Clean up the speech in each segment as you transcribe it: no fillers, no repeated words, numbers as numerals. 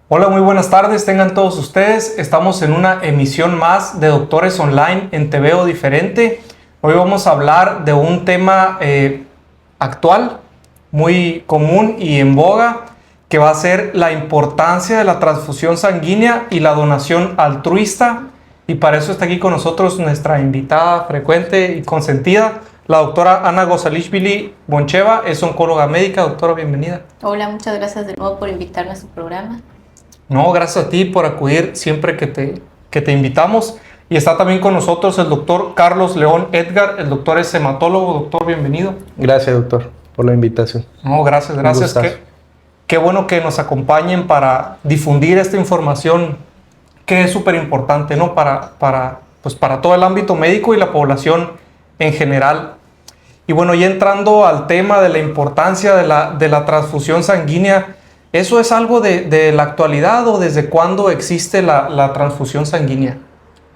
Hola, muy buenas tardes, tengan todos ustedes. Estamos en una emisión más de Doctores Online en TVO Diferente. Hoy vamos a hablar de un tema actual, muy común y en boga, que va a ser la importancia de la transfusión sanguínea y la donación altruista. Y para eso está aquí con nosotros nuestra invitada frecuente y consentida, la doctora Ana Gozalishvili Boncheva, es oncóloga médica. Doctora, bienvenida. Hola, muchas gracias de nuevo por invitarme a su programa. No, gracias a ti por acudir siempre que te invitamos. Y está también con nosotros el doctor Carlos León Edgar. El doctor es hematólogo. Doctor, bienvenido. Gracias, doctor, por la invitación. No, gracias. Qué bueno que nos acompañen para difundir esta información que es súper importante, ¿no? Para todo el ámbito médico y la población en general. Y bueno, ya entrando al tema de la importancia de la transfusión sanguínea, ¿eso es algo de la actualidad o desde cuándo existe la transfusión sanguínea?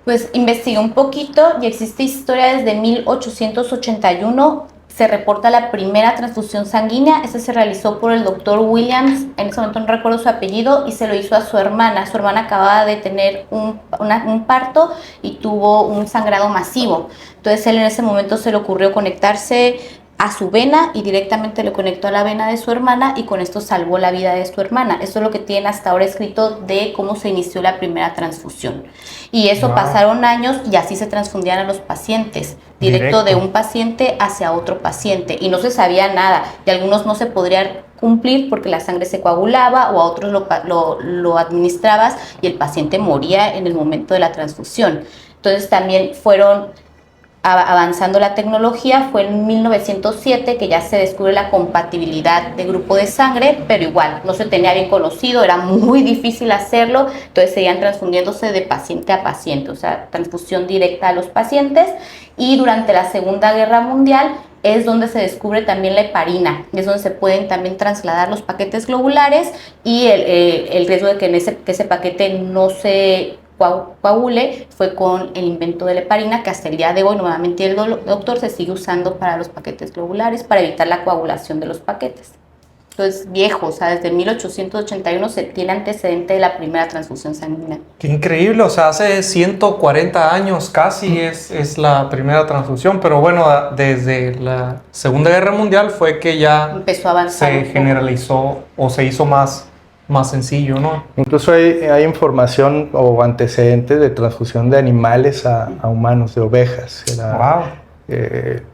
Pues investigué un poquito y existe historia desde 1881. Se reporta la primera transfusión sanguínea. Esta se realizó por el doctor Williams, en ese momento no recuerdo su apellido, y se lo hizo a su hermana. Su hermana acababa de tener un parto y tuvo un sangrado masivo. Entonces él en ese momento se le ocurrió conectarse a su vena y directamente le conectó a la vena de su hermana y con esto salvó la vida de su hermana. Eso es lo que tienen hasta ahora escrito de cómo se inició la primera transfusión. Y eso pasaron años y así se transfundían a los pacientes, directo de un paciente hacia otro paciente, y no se sabía nada. Y algunos no se podrían cumplir porque la sangre se coagulaba, o a otros lo administrabas y el paciente moría en el momento de la transfusión. Entonces también fueron avanzando la tecnología. Fue en 1907 que ya se descubre la compatibilidad de grupo de sangre, pero igual no se tenía bien conocido, era muy difícil hacerlo, entonces seguían transfundiéndose de paciente a paciente, o sea, transfusión directa a los pacientes. Y durante la Segunda Guerra Mundial es donde se descubre también la heparina, es donde se pueden también trasladar los paquetes globulares, y el riesgo de que ese paquete no se coagule fue con el invento de la heparina, que hasta el día de hoy nuevamente el doctor se sigue usando para los paquetes globulares para evitar la coagulación de los paquetes. Entonces, viejo, o sea, desde 1881 se tiene antecedente de la primera transfusión sanguínea. Qué increíble, o sea, hace 140 años casi es la primera transfusión, pero bueno, desde la Segunda Guerra Mundial fue que ya empezó a avanzar, se generalizó o se hizo más sencillo, ¿no? Incluso hay información o antecedentes de transfusión de animales a humanos, de ovejas. Era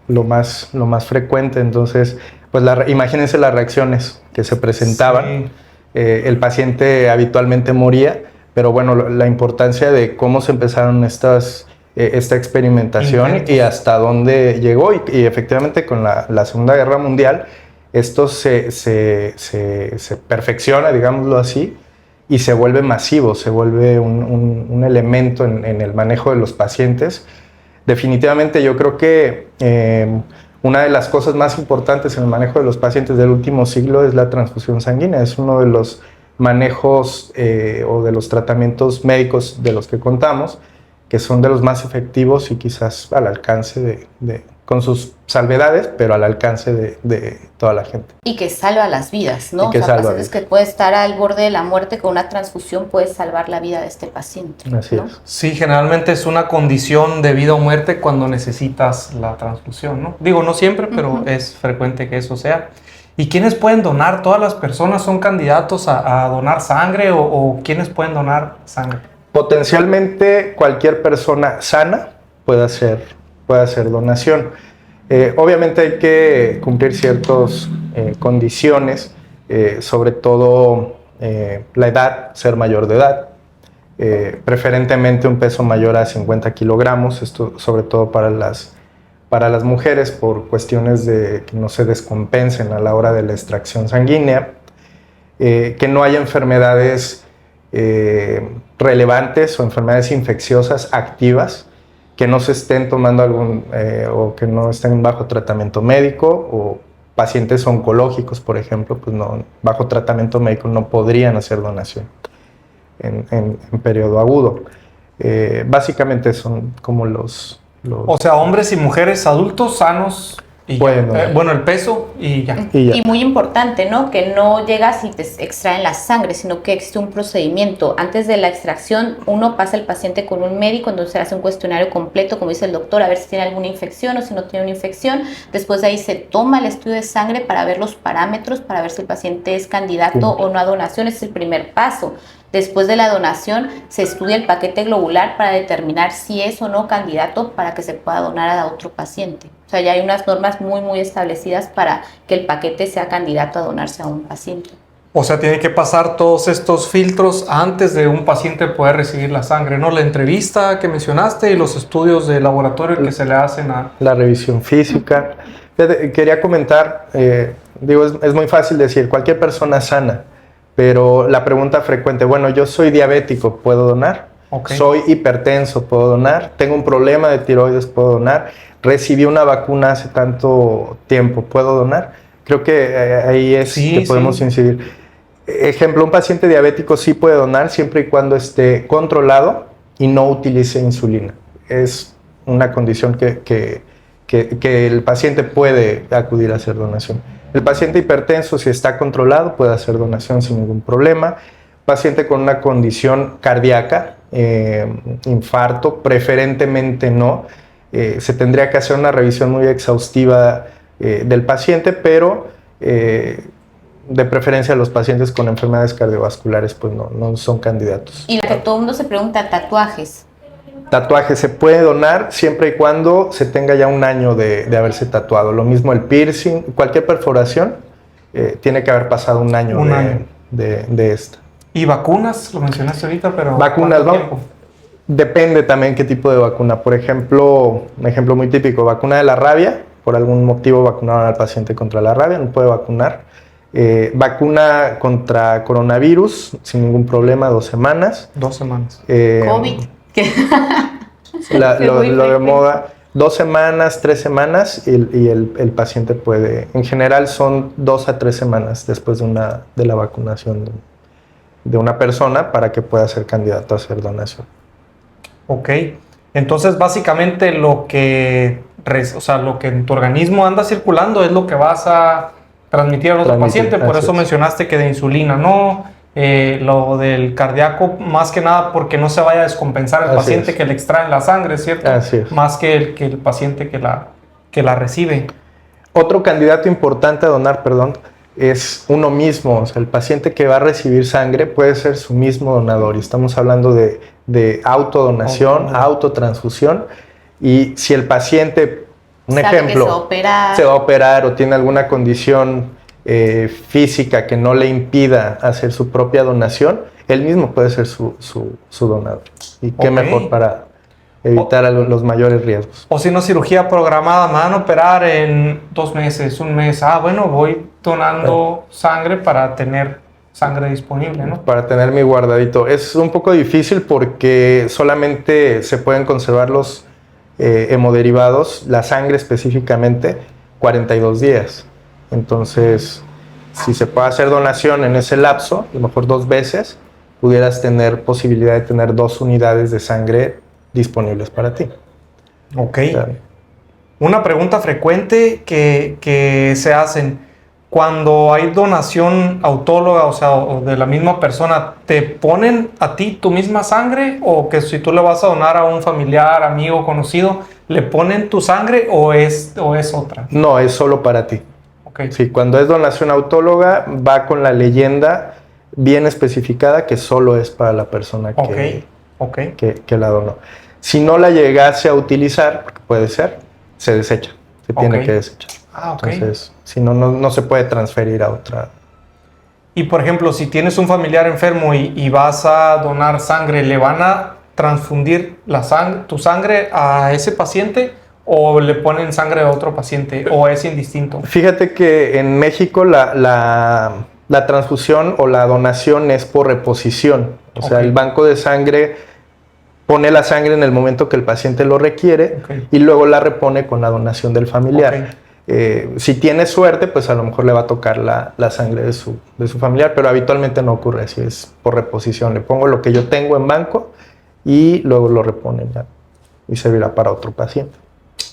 lo más frecuente. Entonces, pues imagínense las reacciones que se presentaban. Sí. El paciente habitualmente moría, pero bueno, la importancia de cómo se empezaron esta experimentación y hasta dónde llegó. Y efectivamente con la Segunda Guerra Mundial, esto se perfecciona, digámoslo así, y se vuelve masivo, se vuelve un elemento en el manejo de los pacientes. Definitivamente yo creo que una de las cosas más importantes en el manejo de los pacientes del último siglo es la transfusión sanguínea. Es uno de los manejos o de los tratamientos médicos de los que contamos, que son de los más efectivos y quizás al alcance con sus salvedades, pero al alcance de toda la gente. Y que salva las vidas, ¿no? O sea, pacientes que puede estar al borde de la muerte, con una transfusión puede salvar la vida de este paciente. Así ¿no? es. Sí, generalmente es una condición de vida o muerte cuando necesitas la transfusión, ¿no? Digo, no siempre, pero es frecuente que eso sea. ¿Y quiénes pueden donar? ¿Todas las personas son candidatos a donar sangre o quiénes pueden donar sangre? Potencialmente cualquier persona sana puede hacer donación. Obviamente hay que cumplir ciertas condiciones, sobre todo la edad, ser mayor de edad, preferentemente un peso mayor a 50 kilogramos, esto sobre todo para las mujeres por cuestiones de que no se descompensen a la hora de la extracción sanguínea, que no haya enfermedades relevantes o enfermedades infecciosas activas, que no se estén tomando o que no estén bajo tratamiento médico, o pacientes oncológicos, por ejemplo, pues no, bajo tratamiento médico no podrían hacer donación en periodo agudo. Básicamente son como los... O sea, hombres y mujeres adultos sanos Y pueden donar. bueno, el peso y ya. Y ya. Y muy importante, ¿no? Que no llegas y te extraen la sangre, sino que existe un procedimiento. Antes de la extracción, uno pasa el paciente con un médico, entonces se hace un cuestionario completo, como dice el doctor, a ver si tiene alguna infección o si no tiene una infección. Después de ahí se toma el estudio de sangre para ver los parámetros, para ver si el paciente es candidato o no a donación. Ese es el primer paso. Después de la donación, se estudia el paquete globular para determinar si es o no candidato para que se pueda donar a otro paciente. O sea, ya hay unas normas muy establecidas para que el paquete sea candidato a donarse a un paciente. O sea, tiene que pasar todos estos filtros antes de un paciente poder recibir la sangre, ¿no? La entrevista que mencionaste y los estudios de laboratorio que se le hacen a... La revisión física. Quería comentar, es muy fácil decir, cualquier persona sana, pero la pregunta frecuente, bueno, yo soy diabético, ¿puedo donar? Okay. Soy hipertenso, ¿puedo donar? Tengo un problema de tiroides, ¿puedo donar? Recibí una vacuna hace tanto tiempo, ¿puedo donar? Creo que ahí es que podemos incidir. Ejemplo, un paciente diabético sí puede donar siempre y cuando esté controlado y no utilice insulina. Es una condición que el paciente puede acudir a hacer donación. El paciente hipertenso, si está controlado, puede hacer donación sin ningún problema. Paciente con una condición cardíaca, infarto, preferentemente no. Se tendría que hacer una revisión muy exhaustiva del paciente, pero de preferencia los pacientes con enfermedades cardiovasculares pues no son candidatos. Y lo que todo el mundo se pregunta, tatuajes. Tatuaje se puede donar siempre y cuando se tenga ya un año de haberse tatuado. Lo mismo el piercing, cualquier perforación tiene que haber pasado un año de esta. ¿Y vacunas? Lo mencionaste ahorita, pero... Vacunas, ¿no? Depende también qué tipo de vacuna. Por ejemplo, un ejemplo muy típico, vacuna de la rabia. Por algún motivo vacunaron al paciente contra la rabia, no puede vacunar. Vacuna contra coronavirus, sin ningún problema, 2 semanas. 2 semanas. COVID. Lo de moda, 2 semanas, 3 semanas y el paciente puede, en general son 2 a 3 semanas después de la vacunación de una persona para que pueda ser candidato a hacer donación. Ok, entonces básicamente lo que en tu organismo anda circulando es lo que vas a transmitir al otro paciente, por eso mencionaste que de insulina no. Lo del cardíaco, más que nada porque no se vaya a descompensar el paciente que le extraen la sangre, ¿cierto? Así es. Más que el paciente que la recibe. Otro candidato importante a donar, es uno mismo. O sea, el paciente que va a recibir sangre puede ser su mismo donador. Y estamos hablando de autodonación, autotransfusión. Y si el paciente, un ejemplo, se va a operar o tiene alguna condición física que no le impida hacer su propia donación, él mismo puede ser su donador. Y qué mejor para evitar los mayores riesgos. O si no, cirugía programada, me van a operar en 2 meses, 1 mes. Bueno, voy donando sangre para tener sangre disponible, ¿no? Para tener mi guardadito. Es un poco difícil porque solamente se pueden conservar los hemoderivados, la sangre específicamente, 42 días. Entonces, si se puede hacer donación en ese lapso, a lo mejor 2 veces, pudieras tener posibilidad de tener 2 unidades de sangre disponibles para ti. Ok. Una pregunta frecuente que se hacen, cuando hay donación autóloga, o de la misma persona, ¿te ponen a ti tu misma sangre? ¿O que si tú le vas a donar a un familiar, amigo, conocido, le ponen tu sangre o es otra? No, es solo para ti. Okay. Sí, cuando es donación autóloga va con la leyenda bien especificada que solo es para la persona que la donó. Si no la llegase a utilizar, porque puede ser, se desecha, se tiene que desechar. Entonces, si no se puede transferir a otra. Y por ejemplo, si tienes un familiar enfermo y vas a donar sangre, ¿le van a transfundir tu sangre a ese paciente? ¿O le ponen sangre a otro paciente? ¿O es indistinto? Fíjate que en México la transfusión o la donación es por reposición. O sea, el banco de sangre pone la sangre en el momento que el paciente lo requiere y luego la repone con la donación del familiar. Si tiene suerte, pues a lo mejor le va a tocar la sangre de su familiar, pero habitualmente no ocurre así, es por reposición. Le pongo lo que yo tengo en banco y luego lo reponen ya y servirá para otro paciente.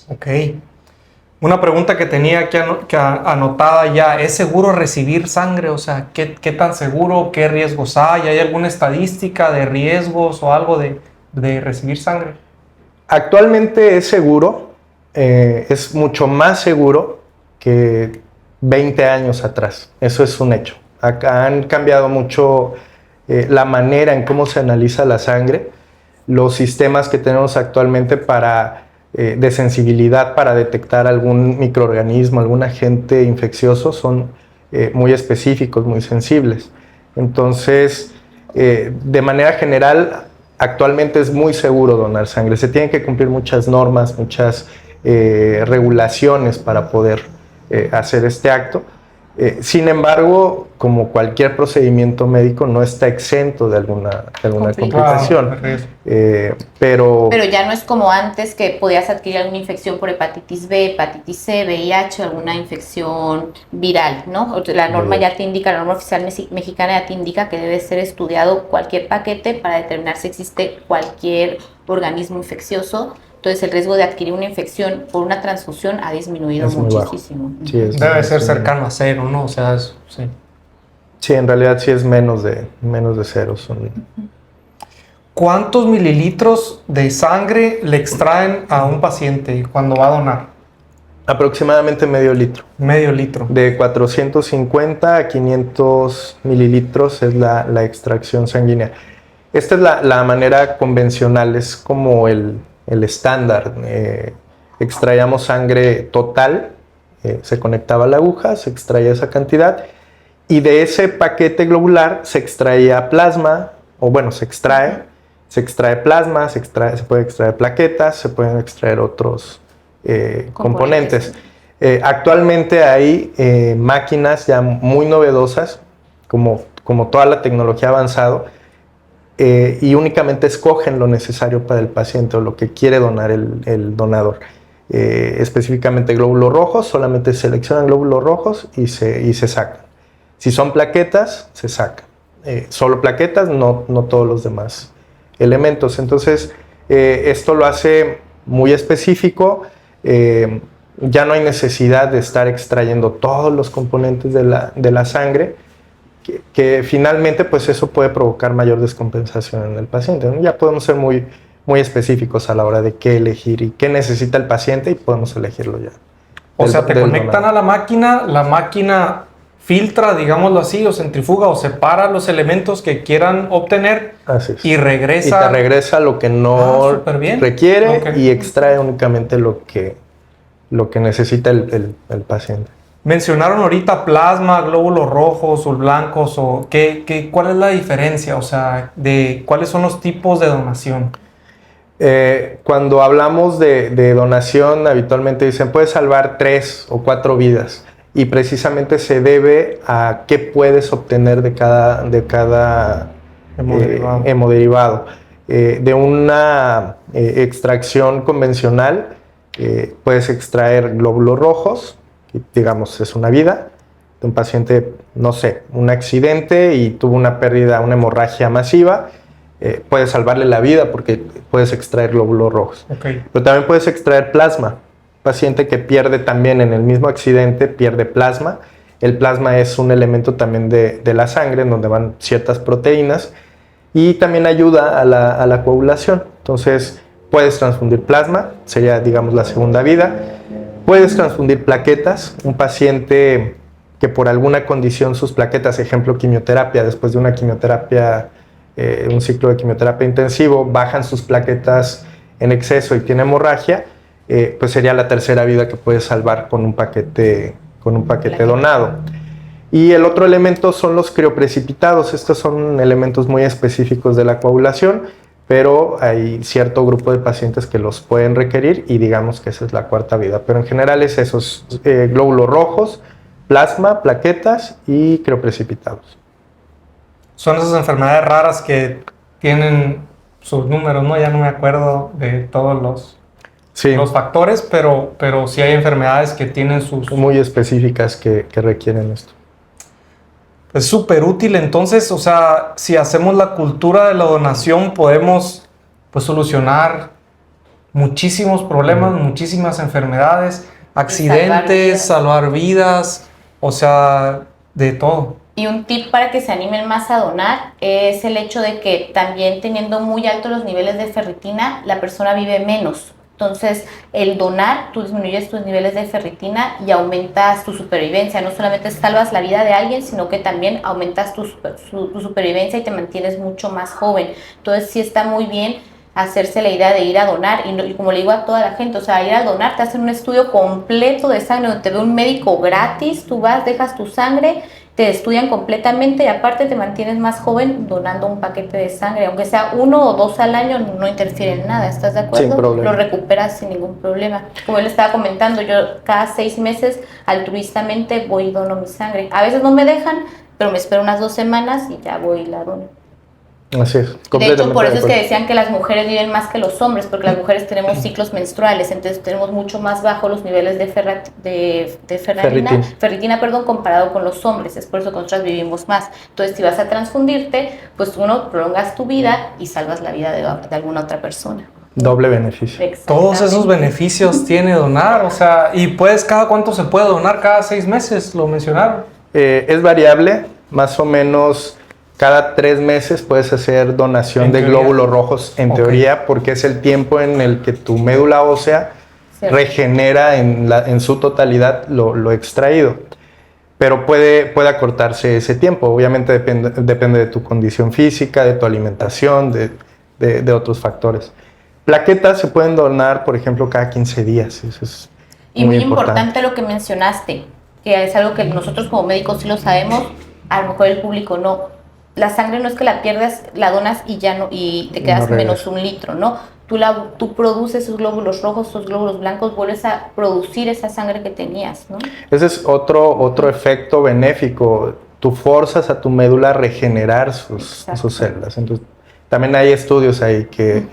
Ok. Una pregunta que tenía anotada ya, ¿es seguro recibir sangre? O sea, ¿qué tan seguro? ¿Qué riesgos hay? ¿Hay alguna estadística de riesgos o algo de recibir sangre? Actualmente es seguro, es mucho más seguro que 20 años atrás. Eso es un hecho. Acá han cambiado mucho la manera en cómo se analiza la sangre. Los sistemas que tenemos actualmente de sensibilidad para detectar algún microorganismo, algún agente infeccioso, son muy específicos, muy sensibles. Entonces, de manera general, actualmente es muy seguro donar sangre. Se tienen que cumplir muchas normas, muchas regulaciones para poder hacer este acto. Sin embargo, como cualquier procedimiento médico, no está exento de alguna complicación. Pero ya no es como antes, que podías adquirir alguna infección por hepatitis B, hepatitis C, VIH, alguna infección viral, ¿no? La norma ya te indica, la norma oficial mexicana ya te indica que debe ser estudiado cualquier paquete para determinar si existe cualquier organismo infeccioso. Entonces el riesgo de adquirir una infección por una transfusión ha disminuido muchísimo. Sí, debe ser cercano a cero, ¿no? O sea, sí. Sí, en realidad sí es menos de cero. ¿Cuántos mililitros de sangre le extraen a un paciente cuando va a donar? Aproximadamente medio litro. Medio litro. De 450 a 500 mililitros es la extracción sanguínea. Esta es la manera convencional, es como el estándar. Extraíamos sangre total, se conectaba a la aguja, se extraía esa cantidad y de ese paquete globular se extraía plasma, se extrae plasma, se puede extraer plaquetas, se pueden extraer otros componentes. Actualmente hay máquinas ya muy novedosas, como toda la tecnología ha avanzado, y únicamente escogen lo necesario para el paciente o lo que quiere donar el donador. Específicamente glóbulos rojos, solamente seleccionan glóbulos rojos y se sacan. Si son plaquetas, se sacan. Solo plaquetas, no todos los demás elementos. Entonces, esto lo hace muy específico. Ya no hay necesidad de estar extrayendo todos los componentes de la sangre, que finalmente pues eso puede provocar mayor descompensación en el paciente, ¿no? Ya podemos ser muy, muy específicos a la hora de qué elegir y qué necesita el paciente y podemos elegirlo ya. O sea, te conectan a la máquina filtra, digámoslo así, o centrifuga o separa los elementos que quieran obtener. Así es. Y regresa. Y te regresa lo que no requiere y extrae únicamente lo que necesita el paciente. Mencionaron ahorita plasma, glóbulos rojos o blancos, o ¿cuál es la diferencia? O sea, ¿cuáles son los tipos de donación? Cuando hablamos de donación, habitualmente dicen, puedes salvar 3 o 4 vidas. Y precisamente se debe a qué puedes obtener de cada hemodiderivado. De una extracción convencional, puedes extraer glóbulos rojos, digamos, es una vida de un paciente, no sé, un accidente y tuvo una hemorragia masiva, puedes salvarle la vida porque puedes extraer glóbulos rojos. Okay. Pero también puedes extraer plasma. Paciente que pierde también en el mismo accidente, pierde plasma. El plasma es un elemento también de la sangre en donde van ciertas proteínas y también ayuda a la coagulación. Entonces, puedes transfundir plasma, sería, digamos, la segunda vida. Puedes transfundir plaquetas. Un paciente que por alguna condición sus plaquetas, ejemplo quimioterapia, después de una quimioterapia, un ciclo de quimioterapia intensivo, bajan sus plaquetas en exceso y tiene hemorragia, pues sería la tercera vida que puedes salvar con un paquete donado. Y el otro elemento son los crioprecipitados. Estos son elementos muy específicos de la coagulación, pero hay cierto grupo de pacientes que los pueden requerir y digamos que esa es la cuarta vida. Pero en general es esos glóbulos rojos, plasma, plaquetas y crioprecipitados. Son esas enfermedades raras que tienen sus números, ¿no? Ya no me acuerdo de todos los factores, pero sí hay enfermedades que tienen sus... Muy específicas que requieren esto. Es súper útil, entonces, o sea, si hacemos la cultura de la donación, podemos pues solucionar muchísimos problemas, muchísimas enfermedades. accidentes, salvar vidas, o sea, de todo. Y un tip para que se animen más a donar es el hecho de que también teniendo muy altos los niveles de ferritina, la persona vive menos. Entonces, el donar, tú disminuyes tus niveles de ferritina y aumentas tu supervivencia. No solamente salvas la vida de alguien, sino que también aumentas tu supervivencia y te mantienes mucho más joven. Entonces, sí está muy bien hacerse la idea de ir a donar. Y como le digo a toda la gente, o sea, ir a donar, te hacen un estudio completo de sangre, donde te ve un médico gratis, tú vas, dejas tu sangre, te estudian completamente y aparte te mantienes más joven donando un paquete de sangre, aunque sea 1 o 2 al año, no interfiere en nada, ¿estás de acuerdo? Sin problema. Lo recuperas sin ningún problema. Como él estaba comentando, yo cada 6 meses altruistamente voy y dono mi sangre. A veces no me dejan, pero me espero unas 2 semanas y ya voy y la dono. Así es, De hecho, por eso es que acuerdo. decían que las mujeres viven más que los hombres, porque las mujeres tenemos ciclos menstruales, entonces tenemos mucho más bajo los niveles de ferritina, comparado con los hombres. Es por eso que nosotras vivimos más. Entonces, si vas a transfundirte, pues uno prolongas tu vida y salvas la vida de alguna otra persona. Doble beneficio. Todos esos beneficios tiene donar, o sea, y puedes, ¿cada cuánto se puede donar? Cada 6 meses, lo mencionaron. Es variable, más o menos cada 3 meses puedes hacer donación de glóbulos rojos, en teoría, porque es el tiempo en el que tu médula ósea regenera en su totalidad lo extraído. Pero puede acortarse ese tiempo, obviamente depende de tu condición física, de tu alimentación, de otros factores. Plaquetas se pueden donar, por ejemplo, cada 15 días, eso es muy importante lo que mencionaste, que es algo que nosotros como médicos sí lo sabemos, a lo mejor el público no. La sangre no es que la pierdas, la donas y ya no, y te quedas menos 1 litro, ¿no? Tú produces esos glóbulos rojos, esos glóbulos blancos, vuelves a producir esa sangre que tenías, ¿no? Ese es otro efecto benéfico. Tú forzas a tu médula a regenerar sus células. Entonces, también hay estudios ahí que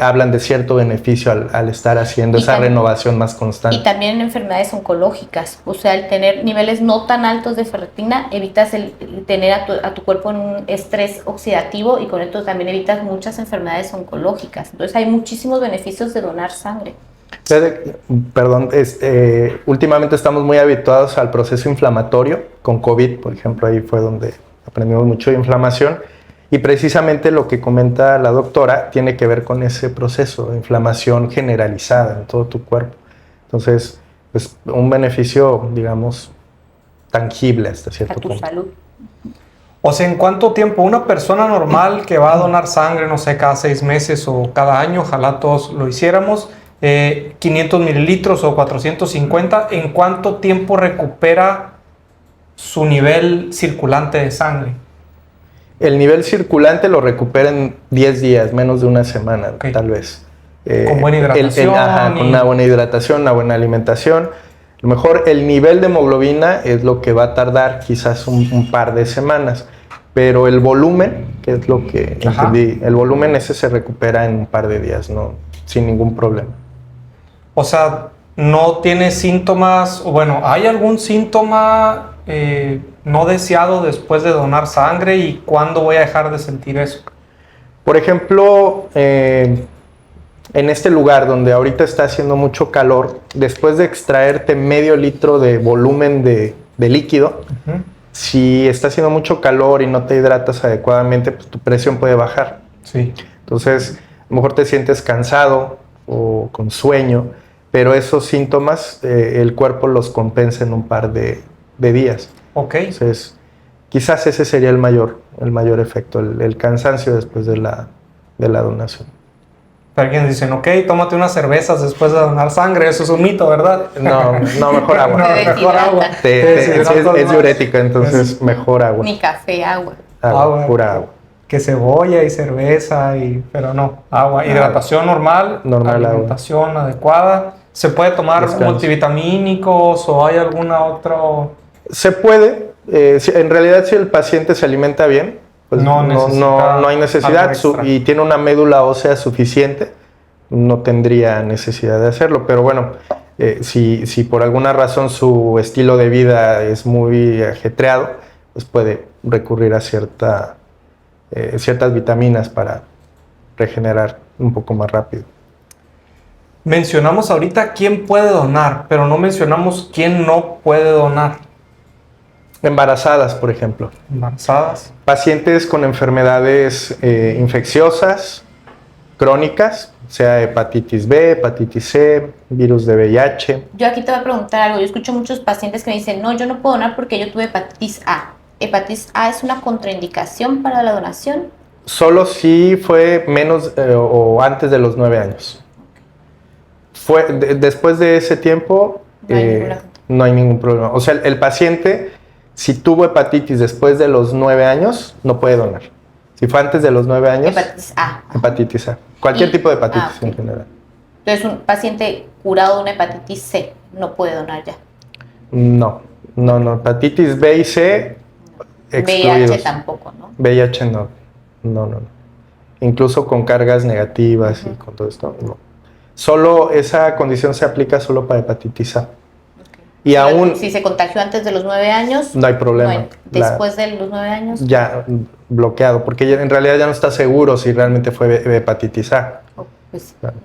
hablan de cierto beneficio al estar haciendo esa renovación más constante. Y también en enfermedades oncológicas, o sea, el tener niveles no tan altos de ferritina, evitas el tener a tu cuerpo en un estrés oxidativo y con esto también evitas muchas enfermedades oncológicas. Entonces hay muchísimos beneficios de donar sangre. Perdón, últimamente estamos muy habituados al proceso inflamatorio. Con COVID, por ejemplo, ahí fue donde aprendimos mucho de inflamación. Y precisamente lo que comenta la doctora tiene que ver con ese proceso de inflamación generalizada en todo tu cuerpo. Entonces, pues un beneficio, digamos, tangible hasta cierto punto. A tu salud. O sea, ¿en cuánto tiempo una persona normal que va a donar sangre, no sé, cada 6 meses o cada año, ojalá todos lo hiciéramos, 500 mililitros o 450, ¿en cuánto tiempo recupera su nivel circulante de sangre? El nivel circulante lo recupera en 10 días, menos de una semana, tal vez. Con buena hidratación. Con una buena hidratación, una buena alimentación. A lo mejor el nivel de hemoglobina es lo que va a tardar quizás un par de semanas, pero el volumen, que es lo que entendí, el volumen ese se recupera en un par de días, ¿no? Sin ningún problema. O sea, no tiene síntomas, o bueno, ¿hay algún síntoma no deseado después de donar sangre y cuándo voy a dejar de sentir eso? Por ejemplo, en este lugar donde ahorita está haciendo mucho calor, después de extraerte medio litro de volumen de líquido, si está haciendo mucho calor y no te hidratas adecuadamente, pues tu presión puede bajar. Sí. Entonces, a lo mejor te sientes cansado o con sueño, pero esos síntomas el cuerpo los compensa en un par de días. Ok. Entonces, quizás ese sería el mayor efecto, el cansancio después de la donación. Alguien dice, ok, tómate unas cervezas después de donar sangre, eso es un mito, ¿verdad? No, mejor agua. Mejor agua. Es diurética, entonces mejor agua. Ni café, agua. Agua, pura agua. Que cebolla y cerveza, pero no, agua. Hidratación normal alimentación agua adecuada. ¿Se puede tomar multivitamínicos o hay alguna otra? Se puede. En realidad, si el paciente se alimenta bien, pues no hay necesidad y tiene una médula ósea suficiente, no tendría necesidad de hacerlo. Pero bueno, si por alguna razón su estilo de vida es muy ajetreado, pues puede recurrir a ciertas vitaminas para regenerar un poco más rápido. Mencionamos ahorita quién puede donar, pero no mencionamos quién no puede donar. Embarazadas, por ejemplo. Embarazadas. Pacientes con enfermedades infecciosas, crónicas, sea hepatitis B, hepatitis C, virus de VIH. Yo aquí te voy a preguntar algo. Yo escucho muchos pacientes que me dicen, no, yo no puedo donar porque yo tuve hepatitis A. ¿Hepatitis A es una contraindicación para la donación? Solo si fue menos o antes de los 9 años. Después de ese tiempo, no hay ningún problema. O sea, el paciente, si tuvo hepatitis después de los 9 años, no puede donar. Si fue antes de los 9 años... Hepatitis A. Hepatitis A. Cualquier tipo de hepatitis okay. en general. Entonces, un paciente curado de una hepatitis C no puede donar ya. No. Hepatitis B y C excluidos. VIH tampoco, ¿no? VIH no. Incluso con cargas negativas y con todo esto, no. Solo esa condición se aplica solo para hepatitis A. Okay. Y aún... Si se contagió antes de los 9 años... No hay problema. Después de los 9 años... Ya bloqueado, porque en realidad ya no está seguro si realmente fue hepatitis A. Pues, claro.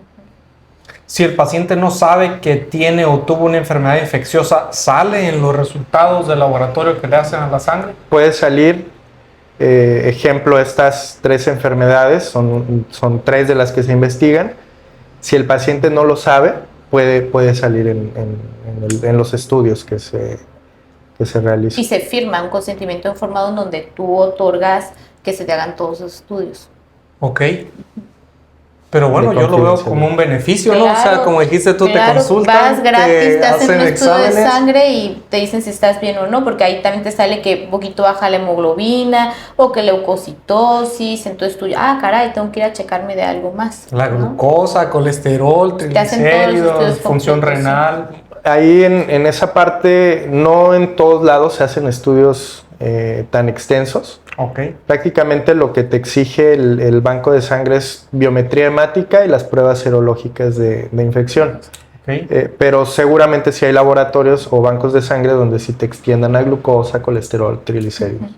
Si el paciente no sabe que tiene o tuvo una enfermedad infecciosa, ¿sale en los resultados del laboratorio que le hacen a la sangre? Puede salir, ejemplo, estas 3 enfermedades, son 3 de las que se investigan. Si el paciente no lo sabe, puede salir en los estudios que se realizan. Y se firma un consentimiento informado en donde tú otorgas que se te hagan todos los estudios. Ok. Pero bueno, yo lo veo como un beneficio, ¿no? Claro, o sea, como dijiste tú, claro, te consultan, vas gratis, te hacen un estudio exámenes de sangre y te dicen si estás bien o no, porque ahí también te sale que un poquito baja la hemoglobina o que leucocitosis, entonces tú, caray, tengo que ir a checarme de algo más. La ¿no? glucosa, colesterol, triglicéridos, función renal. Ahí en esa parte, no en todos lados se hacen estudios tan extensos. Okay. Prácticamente lo que te exige el banco de sangre es biometría hemática y las pruebas serológicas de infección. Okay. Pero seguramente sí hay laboratorios o bancos de sangre donde sí te extiendan a glucosa, colesterol, triglicéridos.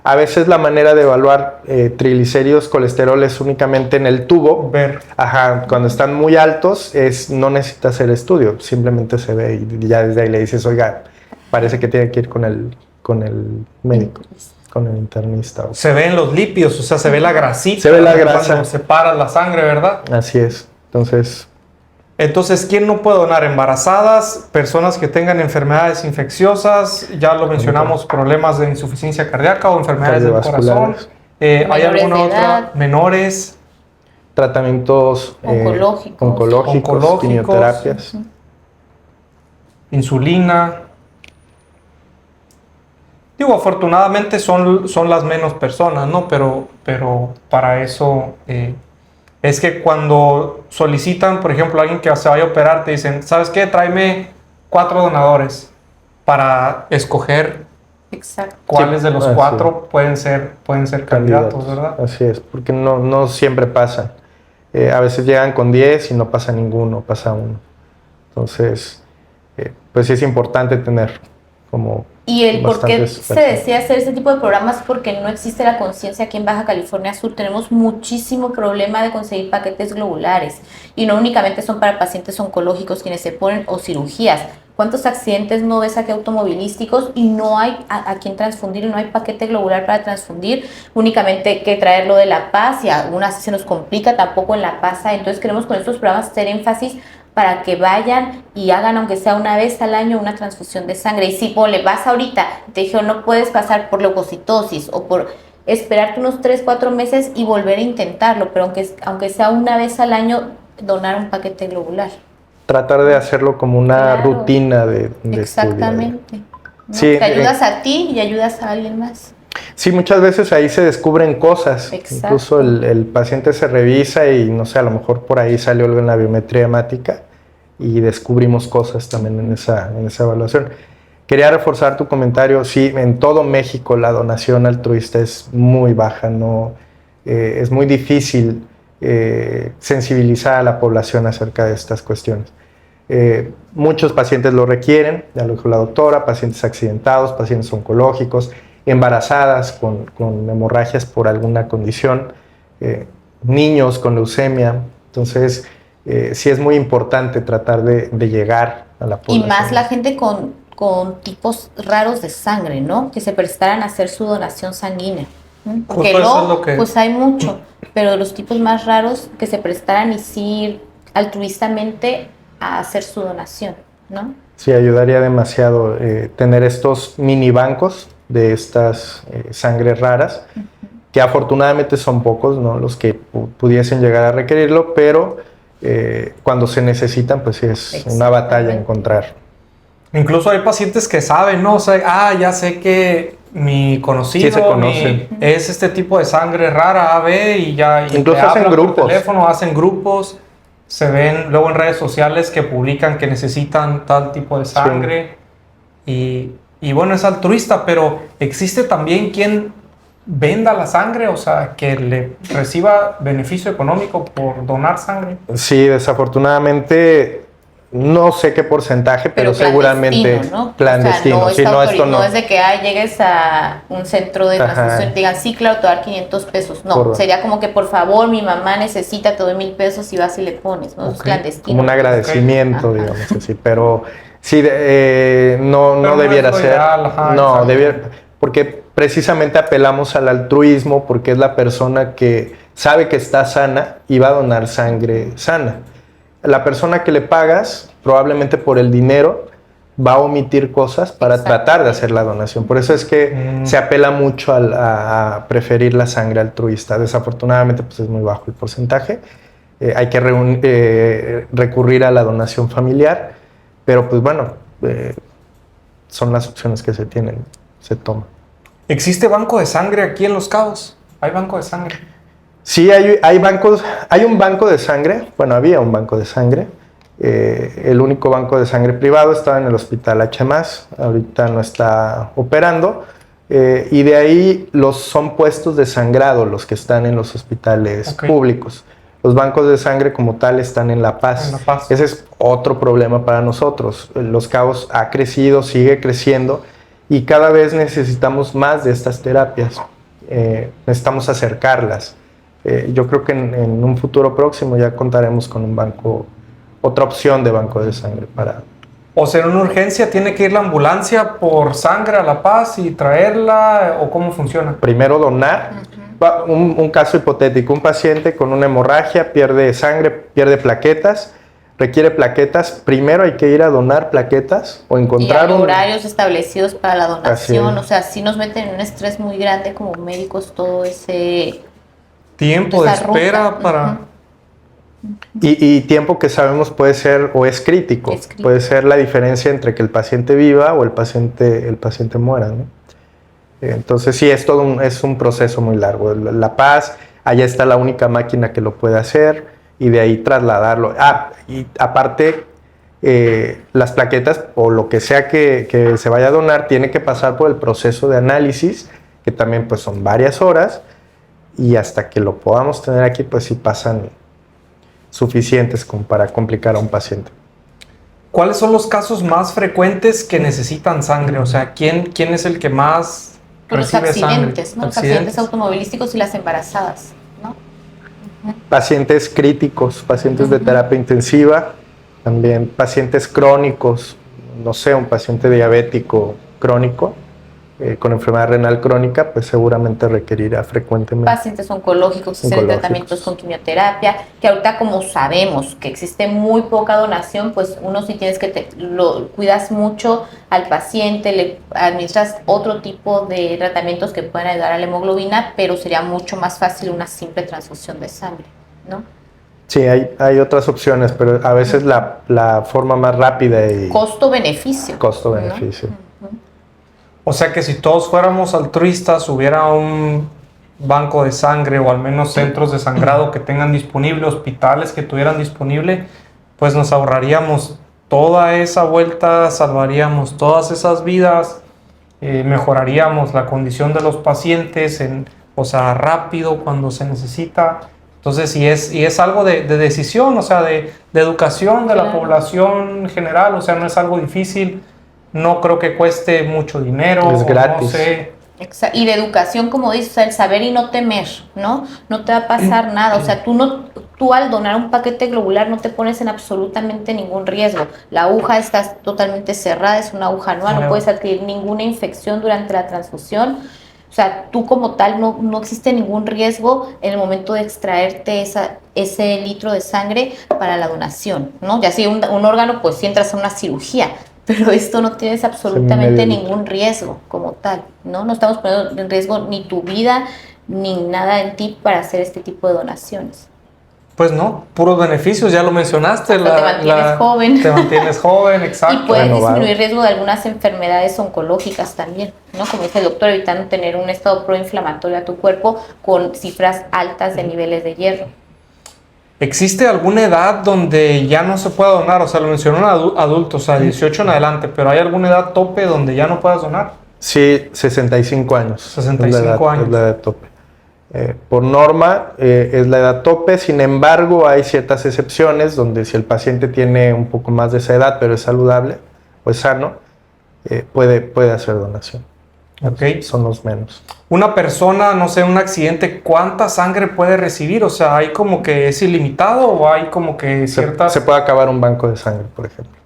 A veces la manera de evaluar triglicéridos, colesterol es únicamente en el tubo. Ver. Ajá, cuando están muy altos no necesita hacer estudio, simplemente se ve y ya desde ahí le dices, oiga, parece que tiene que ir con el médico, con el internista. Se ven los lípidos, o sea, se ve la grasita. Se ve la grasa. Cuando separa la sangre, ¿verdad? Así es, Entonces, ¿quién no puede donar? Embarazadas, personas que tengan enfermedades infecciosas, ya lo mencionamos, problemas de insuficiencia cardíaca o enfermedades del corazón. ¿Hay alguna otra? Menores. Tratamientos oncológicos, quimioterapias. Insulina. Digo, afortunadamente son las menos personas, ¿no? Pero para eso... es que cuando solicitan, por ejemplo, a alguien que se vaya a operar, te dicen, ¿sabes qué? Tráeme 4 donadores para escoger cuáles de los 4 pueden ser candidatos, ¿verdad? Así es, porque no siempre pasan. A veces llegan con 10 y no pasa ninguno, pasa uno. Entonces, pues sí es importante tener como... ¿Y el por qué se desea hacer este tipo de programas? Porque no existe la conciencia aquí en Baja California Sur. Tenemos muchísimo problema de conseguir paquetes globulares. Y no únicamente son para pacientes oncológicos quienes se ponen o cirugías. ¿Cuántos accidentes no ves aquí automovilísticos y no hay a quien transfundir y no hay paquete globular para transfundir? Únicamente hay que traerlo de La Paz y aún así se nos complica, tampoco en La Paz. Entonces queremos con estos programas hacer énfasis para que vayan y hagan, aunque sea una vez al año, una transfusión de sangre. Y si le vas ahorita, te dijeron, no puedes pasar por leucocitosis o por esperarte unos 3-4 meses y volver a intentarlo, pero aunque sea una vez al año, donar un paquete globular. Tratar de hacerlo como una rutina de exactamente. ¿No? Sí, te ayudas a ti y ayudas a alguien más. Sí, muchas veces ahí se descubren cosas. Exacto. Incluso el paciente se revisa y no sé, a lo mejor por ahí salió algo en la biometría hemática y descubrimos cosas también en esa evaluación. Quería reforzar tu comentario. Sí, en todo México la donación altruista es muy baja, es muy difícil sensibilizar a la población acerca de estas cuestiones. Muchos pacientes lo requieren, ya lo dijo la doctora, pacientes accidentados, pacientes oncológicos, embarazadas con hemorragias por alguna condición, niños con leucemia. Entonces, sí es muy importante tratar de llegar a la población. Y más la gente con tipos raros de sangre, ¿no? Que se prestaran a hacer su donación sanguínea. Porque Justo eso no, es lo que- pues hay mucho, pero los tipos más raros que se prestaran y sí ir altruistamente a hacer su donación, ¿no? Sí, ayudaría demasiado tener estos mini bancos de estas sangres raras, que afortunadamente son pocos, ¿no? Los que pudiesen llegar a requerirlo, pero cuando se necesitan, pues sí es una batalla encontrar. Incluso hay pacientes que saben, ¿no? O sea, ya sé que mi conocido Sí, se conocen. es este tipo de sangre rara, AB, y ya... y Incluso te hacen hablan por grupos. teléfono, hacen grupos, se ven luego en redes sociales que publican que necesitan tal tipo de sangre. Y bueno, es altruista, pero existe también quien venda la sangre, o sea, que le reciba beneficio económico por donar sangre. Sí, desafortunadamente, no sé qué porcentaje, pero seguramente ¿no? clandestino. O sea, Si no, esto no. no es de que llegues a un centro de transfusión y digan, sí, claro, te voy a dar 500 pesos. No, Correcto. sería como que, por favor, mi mamá necesita, te doy 1,000 pesos y vas y le pones, ¿no? Es clandestino. Como un agradecimiento, Ajá. digamos así, pero sí, no Pero debiera no es lo ser. ideal, ajá, No, exacto. debiera, porque precisamente apelamos al altruismo, porque es la persona que sabe que está sana y va a donar sangre sana. La persona que le pagas, probablemente por el dinero, va a omitir cosas para tratar de hacer la donación. Por eso es que se apela mucho a preferir la sangre altruista. Desafortunadamente, pues es muy bajo el porcentaje. Hay que recurrir a la donación familiar, pero pues bueno, son las opciones que se tienen, se toman. ¿Existe banco de sangre aquí en Los Cabos? ¿Hay banco de sangre? Sí, hay bancos, hay un banco de sangre, bueno, había un banco de sangre. El único banco de sangre privado estaba en el Hospital H+, ahorita no está operando, y de ahí son puestos de sangrado los que están en los hospitales públicos. Los bancos de sangre como tal están en La Paz. En La Paz. Ese es otro problema para nosotros. Los Cabos ha crecido, sigue creciendo, y cada vez necesitamos más de estas terapias. Necesitamos acercarlas. Yo creo que en un futuro próximo ya contaremos con un banco, otra opción de banco de sangre para... O sea, en una urgencia tiene que ir la ambulancia por sangre a La Paz y traerla, ¿o cómo funciona? Primero donar. Un caso hipotético, un paciente con una hemorragia pierde sangre, pierde plaquetas, requiere plaquetas. Primero hay que ir a donar plaquetas o encontrar y hay horarios establecidos para la donación. Así o sea, sí nos meten en un estrés muy grande como médicos todo ese... Tiempo de espera ruta. para... Y tiempo que sabemos puede ser o es crítico. Puede ser la diferencia entre que el paciente viva o el paciente muera, ¿no? Entonces sí, es un proceso muy largo. La Paz, allá está la única máquina que lo puede hacer y de ahí trasladarlo. Y aparte, las plaquetas o lo que sea que se vaya a donar tiene que pasar por el proceso de análisis, que también pues son varias horas, y hasta que lo podamos tener aquí, pues sí pasan suficientes como para complicar a un paciente. ¿Cuáles son los casos más frecuentes que necesitan sangre? O sea, ¿quién es el que más recibe accidentes, sangre? ¿no? Los accidentes automovilísticos y las embarazadas, ¿no? Pacientes críticos, pacientes de terapia intensiva, también pacientes crónicos, no sé, un paciente diabético crónico, con enfermedad renal crónica, pues seguramente requerirá frecuentemente. Pacientes oncológicos que hacen tratamientos con quimioterapia, que ahorita como sabemos que existe muy poca donación, pues uno sí tienes que lo cuidas mucho al paciente, le administras otro tipo de tratamientos que pueden ayudar a la hemoglobina, pero sería mucho más fácil una simple transfusión de sangre, ¿no? Sí, hay otras opciones, pero a veces la forma más rápida y... Costo-beneficio. Costo-beneficio. ¿No? O sea que si todos fuéramos altruistas, hubiera un banco de sangre o al menos centros de sangrado que tengan disponible, hospitales que tuvieran disponible, pues nos ahorraríamos toda esa vuelta, salvaríamos todas esas vidas, mejoraríamos la condición de los pacientes, o sea, rápido cuando se necesita. Entonces, y es algo de decisión, o sea, de educación de la población general, o sea, no es algo difícil. No creo que cueste mucho dinero. Es gratis. No sé. Y de educación, como dices, o sea, el saber y no temer, ¿no? No te va a pasar nada. O sea, tú no, tú al donar un paquete globular no te pones en absolutamente ningún riesgo. La aguja está totalmente cerrada, es una aguja anual, no puedes adquirir ninguna infección durante la transfusión. O sea, tú como tal no existe ningún riesgo en el momento de extraerte ese litro de sangre para la donación, ¿no? Ya si un órgano, pues si entras a una cirugía, pero esto no tienes absolutamente ningún riesgo como tal, ¿no? No estamos poniendo en riesgo ni tu vida ni nada en ti para hacer este tipo de donaciones. Pues no, puros beneficios, ya lo mencionaste. Te mantienes joven. Te mantienes joven, exacto. Y puedes disminuir riesgo de algunas enfermedades oncológicas también, ¿no? Como dice el doctor, evitando tener un estado proinflamatorio a tu cuerpo con cifras altas de niveles de hierro. ¿Existe alguna edad donde ya no se pueda donar? O sea, lo mencionaron adultos, o sea, 18 en adelante, pero ¿hay alguna edad tope donde ya no puedas donar? Sí, 65 años. 65 años. Es la edad tope. Por norma es la edad tope, sin embargo hay ciertas excepciones donde si el paciente tiene un poco más de esa edad pero es saludable o es sano, puede hacer donación. Okay. Son los menos. Una persona, no sé, un accidente, ¿cuánta sangre puede recibir? O sea, ¿hay como que es ilimitado o hay como que ciertas...? Se puede acabar un banco de sangre, por ejemplo.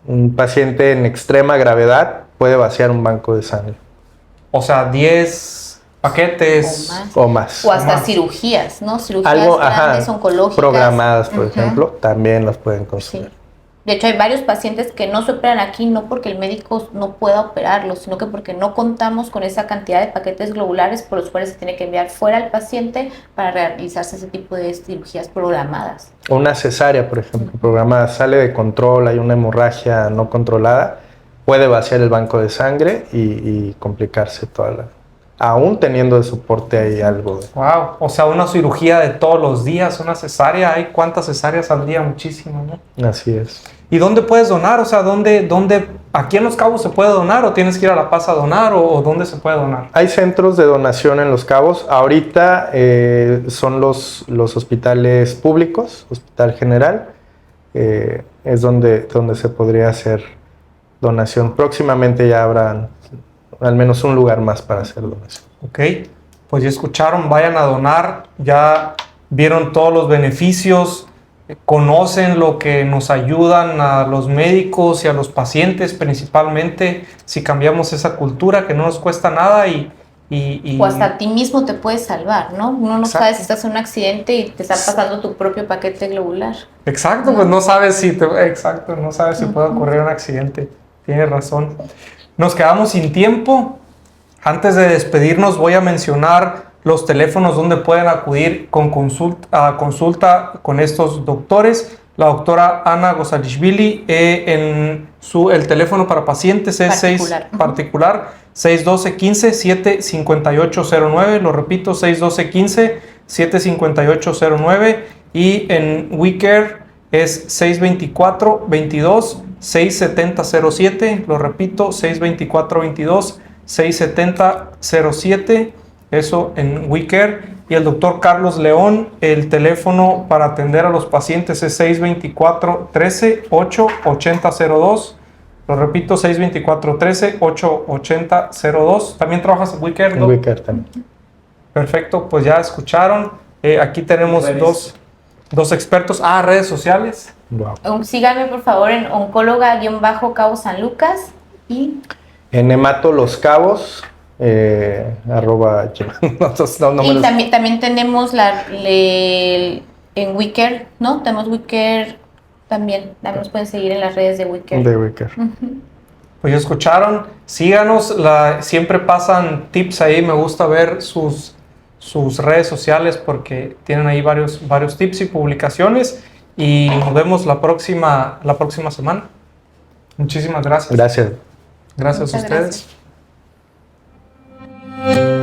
Un paciente en extrema gravedad puede vaciar un banco de sangre. O sea, 10 paquetes o más. O hasta cirugías, ¿no? Cirugías grandes, oncológicas. Programadas, por ejemplo, también las pueden conceder. Sí. De hecho, hay varios pacientes que no se operan aquí, no porque el médico no pueda operarlos, sino que porque no contamos con esa cantidad de paquetes globulares por los cuales se tiene que enviar fuera al paciente para realizarse ese tipo de cirugías programadas. Una cesárea, por ejemplo, programada, sale de control, hay una hemorragia no controlada, puede vaciar el banco de sangre y complicarse aún teniendo de soporte ahí algo. Wow, o sea, una cirugía de todos los días, una cesárea, ¿hay cuántas cesáreas al día? Muchísimas, ¿no? Así es. ¿Y dónde puedes donar? O sea, ¿dónde aquí en Los Cabos se puede donar o tienes que ir a La Paz a donar o dónde se puede donar? Hay centros de donación en Los Cabos. Ahorita son los hospitales públicos, Hospital General, es donde se podría hacer donación. Próximamente ya habrá al menos un lugar más para hacer donación. Ok, pues ya escucharon, vayan a donar, ya vieron todos los beneficios, conocen lo que nos ayudan a los médicos y a los pacientes principalmente, si cambiamos esa cultura que no nos cuesta nada o hasta a ti mismo te puedes salvar, ¿no? Uno no sabe si estás en un accidente y te está pasando tu propio paquete globular. Exacto, pues no sabes si puede ocurrir un accidente, tienes razón. Nos quedamos sin tiempo. Antes de despedirnos voy a mencionar los teléfonos donde pueden acudir con consulta con estos doctores. La doctora Ana Gozalishvili, el teléfono para pacientes es particular 612-15-75809. Lo repito, 612-15-75809. Y en WeCare es 624-22-67007. Lo repito, 624-22-67007. Eso en WeCare. Y el doctor Carlos León, el teléfono para atender a los pacientes es 624-13-88002. Lo repito, 624-13-88002. ¿También trabajas en WeCare, ¿no? En WeCare también. Perfecto, pues ya escucharon. Aquí tenemos dos expertos. Redes sociales. Wow. Síganme por favor en oncóloga-Cabo San Lucas y en Hemato Los Cabos @ y también tenemos en WeCare, ¿no? Tenemos WeCare también nos pueden seguir en las redes de WeCare. Pues ya escucharon, síganos, siempre pasan tips ahí, me gusta ver sus redes sociales porque tienen ahí varios tips y publicaciones y nos vemos la próxima semana. Muchísimas gracias. Gracias. Gracias a ustedes. Gracias.